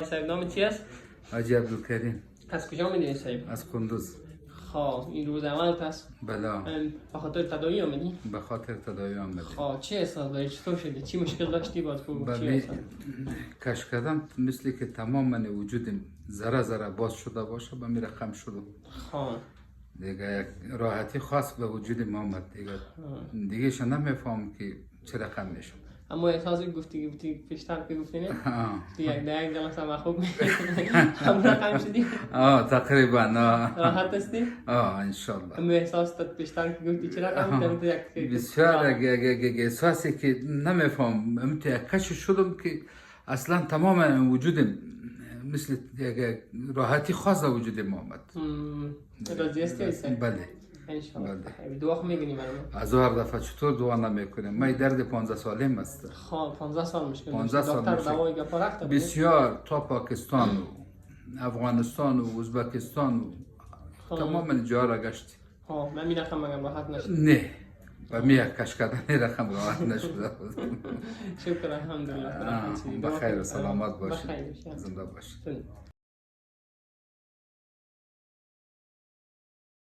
صاحب نام چی است؟ حاجی عبدالکریم از کجا آمدی صاحب؟ از کندوز. خب این روز اول است. بله، به خاطر تداوی آمدی؟ به خاطر تداوی آمدیم. خب چه احساس داری؟ چطور شدی؟ چی مشکل داشتی باید کو؟ چی بله، احساس؟ کش کردم مثل که تمام من وجودم ذره ذره باز شده باشه به می رقم شدم. خب دیگه یک راحتی خاص به وجود ما آمد. دیگه شو نمیفهم که چه رقم میشم. اما احساس گفتی پیشتر که گفتی نه؟ آه. یک جلسه ما خوب هم رقم شدی؟ تقریبا. راحت هستی؟ انشالله. اما احساس داد پیشتر که گفتی چه رقم یک بسیار احساسی که نمیفهم. امتی کش شدم که اصلا تمام وجودم مثل یک راحتی خاص در وجود ما آمد. راضی هستی صاحب؟ بله. انشالله. دعا میکنیم برام. از هر دفعه چطور دعا نمیکنیم؟ من درد 15 سالم است. خب 15 سال مشکل 15 سال دکتر مشکل. دوای گپ رفت بسیار تا پاکستان و افغانستان و ازبکستان و تمام جا را گشت. ها من میرفتم مگم راحت نشد. نه با می کش کردن رقم راحت نشده. شکر الحمدلله. بخیر و سلامت باشید. بخیر. زنده باشید.